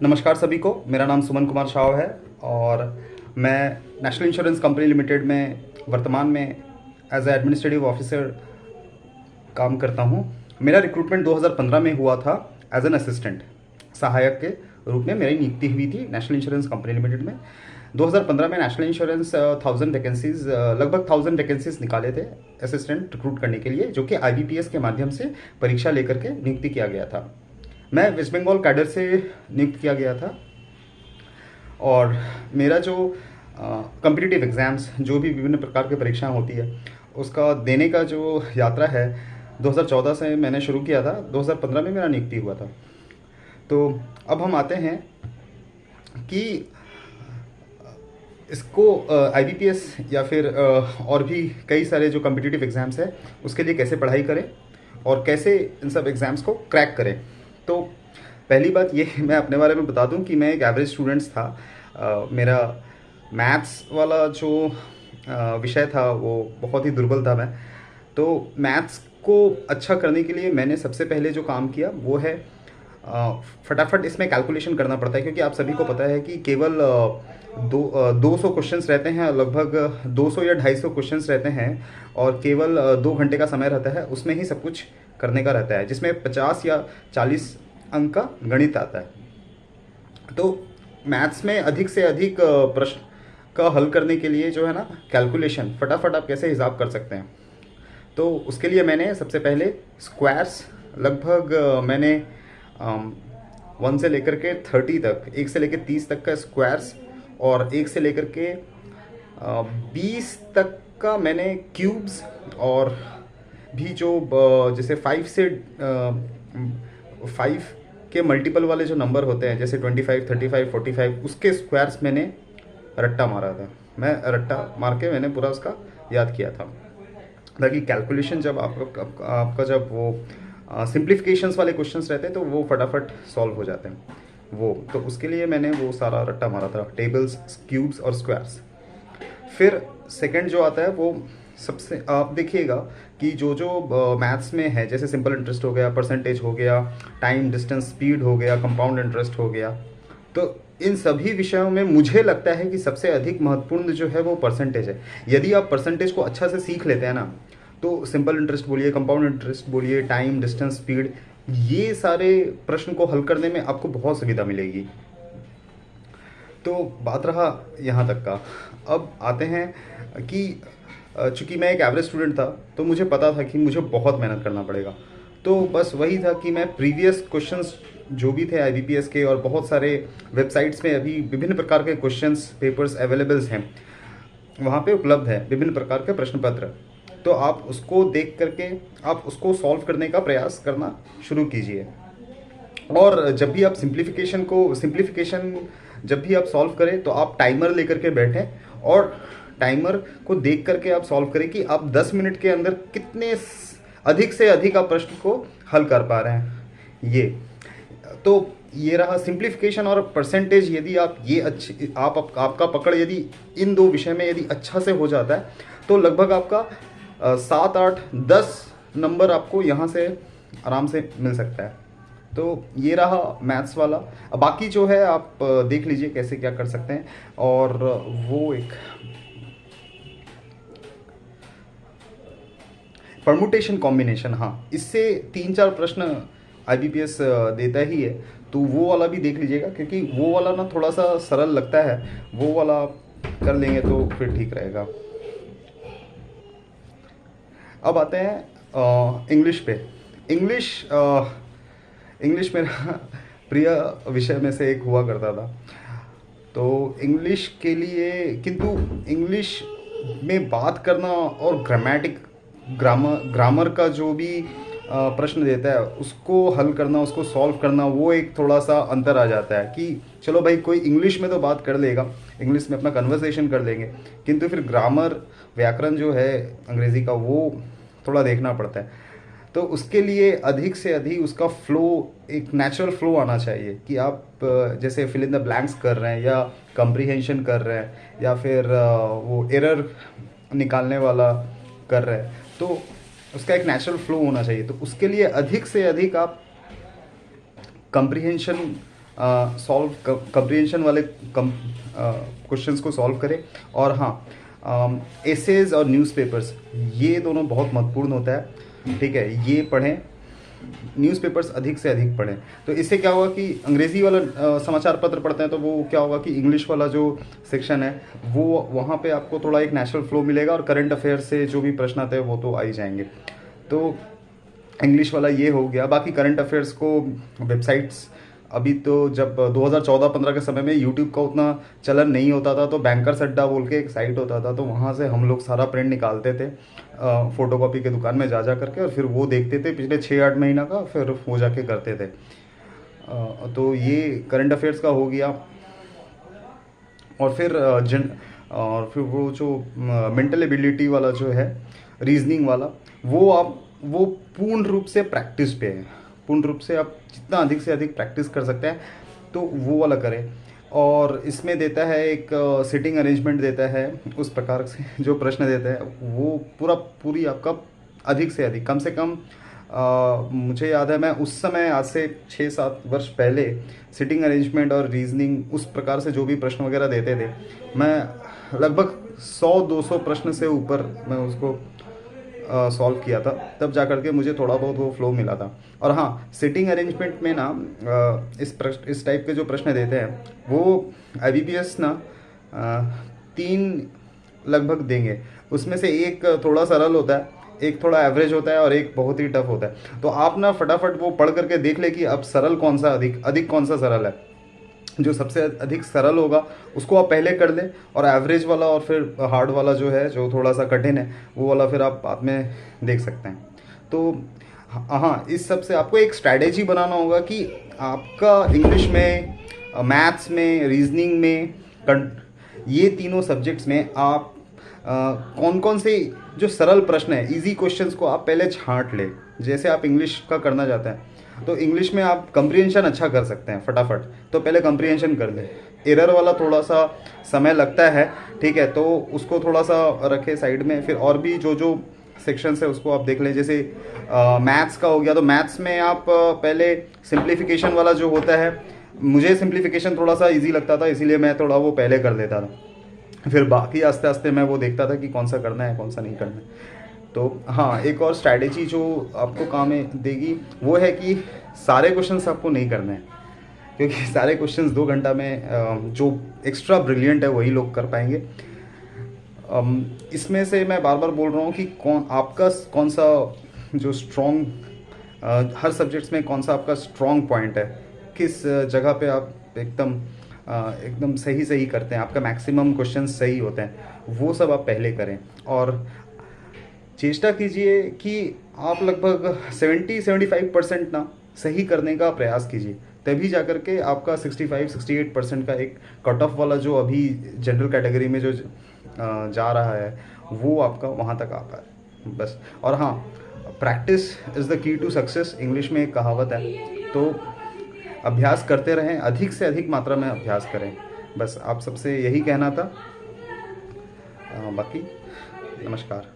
नमस्कार सभी को। मेरा नाम सुमन कुमार शाह है और मैं नेशनल इंश्योरेंस कंपनी लिमिटेड में वर्तमान में एज ए एडमिनिस्ट्रेटिव ऑफिसर काम करता हूँ। मेरा रिक्रूटमेंट 2015 में हुआ था एज एन असिस्टेंट, सहायक के रूप में मेरी नियुक्ति हुई थी नेशनल इंश्योरेंस कंपनी लिमिटेड में। 2015 में नेशनल इंश्योरेंस 1000 वैकेंसीज, लगभग 1000 वैकेंसीज निकाले थे असिस्टेंट रिक्रूट करने के लिए, जो कि IBPS के माध्यम से परीक्षा लेकर के नियुक्ति किया गया था। मैं वेस्ट बंगाल कैडर से नियुक्त किया गया था और मेरा जो कॉम्पिटिटिव एग्ज़ाम्स, जो भी विभिन्न प्रकार की परीक्षाएं होती है, उसका देने का जो यात्रा है 2014 से मैंने शुरू किया था। 2015 में मेरा नियुक्ति हुआ था। तो अब हम आते हैं कि इसको IBPS या फिर और भी कई सारे जो कॉम्पिटिटिव एग्ज़ाम्स है उसके लिए कैसे पढ़ाई करें और कैसे इन सब एग्ज़ाम्स को क्रैक करें। तो पहली बात ये मैं अपने बारे में बता दूं कि मैं एक एवरेज स्टूडेंट्स था। मेरा मैथ्स वाला जो विषय था वो बहुत ही दुर्बल था मैं। तो मैथ्स को अच्छा करने के लिए मैंने सबसे पहले जो काम किया वो है फटाफट इसमें कैलकुलेशन करना पड़ता है, क्योंकि आप सभी को पता है कि केवल 200 क्वेश्चंस रहते हैं, लगभग 200 या 250 क्वेश्चंस रहते हैं और केवल 2 घंटे का समय रहता है। उसमें ही सब कुछ करने का रहता है, जिसमें 50 या 40 अंक का गणित आता है। तो मैथ्स में अधिक से अधिक प्रश्न का हल करने के लिए जो है ना, कैलकुलेशन फटाफट आप कैसे हिसाब कर सकते हैं, तो उसके लिए मैंने सबसे पहले स्क्वायर्स लगभग मैंने 1 से लेकर के 30 तक, 1 से लेकर 30 तक का स्क्वायर्स और 1 से लेकर के 20 तक का मैंने क्यूब्स, और भी जो जैसे 5 से 5 के मल्टीपल वाले जो नंबर होते हैं, जैसे 25, 35, 45, उसके स्क्वायर्स मैंने रट्टा मारा था। मैं रट्टा मार के मैंने पूरा उसका याद किया था, ताकि कैलकुलेशन जब आपका जब वो सिंप्लीफिकेशंस वाले क्वेश्चंस रहते हैं तो वो फटाफट सॉल्व हो जाते हैं। वो तो उसके लिए मैंने वो सारा रट्टा मारा था, टेबल्स, क्यूब्स और स्क्वायर्स। फिर सेकंड जो आता है वो सबसे, आप देखिएगा कि जो मैथ्स में है, जैसे सिंपल इंटरेस्ट हो गया, परसेंटेज हो गया, टाइम डिस्टेंस स्पीड हो गया, कंपाउंड इंटरेस्ट हो गया, तो इन सभी विषयों में मुझे लगता है कि सबसे अधिक महत्वपूर्ण जो है वो परसेंटेज है। यदि आप परसेंटेज को अच्छा से सीख लेते हैं ना, तो सिंपल इंटरेस्ट बोलिए, कंपाउंड इंटरेस्ट बोलिए, टाइम डिस्टेंस स्पीड, ये सारे प्रश्न को हल करने में आपको बहुत सुविधा मिलेगी। तो बात रहा यहाँ तक का। अब आते हैं कि चूँकि मैं एक एवरेज स्टूडेंट था तो मुझे पता था कि मुझे बहुत मेहनत करना पड़ेगा। तो बस वही था कि मैं प्रीवियस क्वेश्चंस जो भी थे IBPS के, और बहुत सारे वेबसाइट्स में अभी विभिन्न प्रकार के क्वेश्चंस पेपर्स अवेलेबल्स हैं, वहाँ पे उपलब्ध है विभिन्न प्रकार के प्रश्न पत्र। तो आप उसको देख करके आप उसको सॉल्व करने का प्रयास करना शुरू कीजिए। और जब भी आप सिंप्लीफिकेशन जब भी आप सॉल्व करें तो आप टाइमर लेकर के बैठें और टाइमर को देख करके आप सॉल्व करें कि आप 10 मिनट के अंदर कितने अधिक से अधिक आप प्रश्न को हल कर पा रहे हैं। ये तो ये रहा सिंप्लीफिकेशन और परसेंटेज। यदि आप ये अच्छी आपका पकड़ यदि इन दो विषय में यदि अच्छा से हो जाता है तो लगभग आपका 7, 8, 10 नंबर आपको यहाँ से आराम से मिल सकता है। तो ये रहा मैथ्स वाला। अब बाकी जो है आप देख लीजिए कैसे क्या कर सकते हैं। और वो एक परमुटेशन कॉम्बिनेशन, हाँ, इससे 3-4 प्रश्न IBPS देता ही है, तो वो वाला भी देख लीजिएगा, क्योंकि वो वाला ना थोड़ा सा सरल लगता है। वो वाला कर लेंगे तो फिर ठीक रहेगा। अब आते हैं इंग्लिश पे। इंग्लिश मेरा प्रिय विषय में से एक हुआ करता था। तो इंग्लिश के लिए, किंतु इंग्लिश में बात करना और ग्रामर का जो भी प्रश्न देता है उसको हल करना, उसको सॉल्व करना, वो एक थोड़ा सा अंतर आ जाता है कि चलो भाई कोई इंग्लिश में तो बात कर लेगा, इंग्लिश में अपना कन्वर्सेशन कर लेंगे, किंतु फिर ग्रामर, व्याकरण जो है अंग्रेज़ी का, वो थोड़ा देखना पड़ता है। तो उसके लिए अधिक से अधिक उसका फ्लो, एक नेचुरल फ्लो आना चाहिए कि आप जैसे फिल इन द ब्लैंक्स कर रहे हैं या कंप्रीहेंशन कर रहे हैं या फिर वो एरर निकालने वाला कर रहे हैं, तो उसका एक नेचुरल फ्लो होना चाहिए। तो उसके लिए अधिक से अधिक आप कंप्रीहेंशन सॉल्व कंप्रीहेंशन वाले क्वेश्चंस को सॉल्व करें। और हाँ, एसेज और न्यूज़पेपर्स ये दोनों बहुत महत्वपूर्ण होता है, ठीक है, ये पढ़ें, न्यूज़पेपर्स अधिक से अधिक पढ़ें। तो इससे क्या होगा कि अंग्रेज़ी वाला समाचार पत्र पढ़ते हैं तो वो क्या होगा कि इंग्लिश वाला जो सेक्शन है वो वहाँ पे आपको थोड़ा एक नेचुरल फ्लो मिलेगा, और करंट अफेयर से जो भी प्रश्न आते हैं वो तो आ ही जाएंगे। तो इंग्लिश वाला ये हो गया। बाकी करंट अफेयर्स को वेबसाइट्स, अभी तो जब 2014-15 के समय में यूट्यूब का उतना चलन नहीं होता था, तो बैंकर्स अड्डा बोल के एक साइट होता था, तो वहाँ से हम लोग सारा प्रिंट निकालते थे फोटोकॉपी के दुकान में जा करके, और फिर वो देखते थे पिछले 6-8 महीना का, फिर वो जाके करते थे। तो ये करंट अफेयर्स का हो गया। और फिर वो जो मेंटल एबिलिटी वाला जो है, रीजनिंग वाला, वो पूर्ण रूप से प्रैक्टिस पे है। पूर्ण रूप से आप जितना अधिक से अधिक प्रैक्टिस कर सकते हैं तो वो वाला करें। और इसमें देता है एक सिटिंग अरेंजमेंट देता है, उस प्रकार से जो प्रश्न देता है वो पूरी आपका अधिक से अधिक, कम से कम मुझे याद है मैं उस समय आज से 6-7 वर्ष पहले सिटिंग अरेंजमेंट और रीजनिंग उस प्रकार से जो भी प्रश्न वगैरह देते थे, मैं लगभग 100-200 प्रश्न से ऊपर मैं उसको सॉल्व किया था, तब जा करके मुझे थोड़ा बहुत वो फ्लो मिला था। और हाँ, सिटिंग अरेंजमेंट में ना इस टाइप के जो प्रश्न देते हैं वो IBPS ना 3 लगभग देंगे। उसमें से एक थोड़ा सरल होता है, एक थोड़ा एवरेज होता है, और एक बहुत ही टफ होता है। तो आप ना फटाफट वो पढ़ करके देख ले कि अब सरल कौन सा, अधिक कौन सा सरल है। जो सबसे अधिक सरल होगा उसको आप पहले कर लें, और एवरेज वाला और फिर हार्ड वाला जो है, जो थोड़ा सा कठिन है, वो वाला फिर आप बाद में देख सकते हैं। तो हाँ, इस सब से आपको एक स्ट्रैटेजी बनाना होगा कि आपका इंग्लिश में, मैथ्स में, रीजनिंग में, ये तीनों सब्जेक्ट्स में आप कौन कौन से जो सरल प्रश्न है, इजी क्वेश्चंस को आप पहले छांट लें। जैसे आप इंग्लिश का करना चाहते हैं तो इंग्लिश में आप कंप्रीहेंशन अच्छा कर सकते हैं फटाफट, तो पहले कंप्रीहेंशन कर लें। एरर वाला थोड़ा सा समय लगता है, ठीक है, तो उसको थोड़ा सा रखें साइड में। फिर और भी जो सेक्शंस है उसको आप देख लें। जैसे मैथ्स का हो गया, तो मैथ्स में आप पहले सिंप्लीफिकेशन वाला जो होता है, मुझे सिंप्लीफिकेशन थोड़ा सा इजी लगता था, इसीलिए मैं थोड़ा वो पहले कर देता था। फिर बाकी आस्ते आस्ते मैं वो देखता था कि कौन सा करना है, कौन सा नहीं करना है। तो हाँ, एक और स्ट्रैटेजी जो आपको काम में देगी वो है कि सारे क्वेश्चंस आपको नहीं करने हैं, क्योंकि सारे क्वेश्चंस 2 घंटा में जो एक्स्ट्रा ब्रिलियंट है वही लोग कर पाएंगे। इसमें से मैं बार बार बोल रहा हूँ कि कौन सा जो स्ट्रॉन्ग, हर सब्जेक्ट्स में कौन सा आपका स्ट्रॉन्ग पॉइंट है, किस जगह पे आप एकदम सही करते हैं, आपका मैक्सिमम क्वेश्चन सही होते हैं, वो सब आप पहले करें। और चेष्टा कीजिए कि आप लगभग 70-75% ना सही करने का प्रयास कीजिए, तभी जाकर के आपका 65-68% का एक कट ऑफ वाला जो अभी जनरल कैटेगरी में जो जा रहा है वो आपका वहाँ तक आ पाए बस। और हाँ, practice is the key to success, English में एक कहावत है। तो अभ्यास करते रहें, अधिक से अधिक मात्रा में अभ्यास करें, बस आप सबसे यही कहना था। बाकी नमस्कार।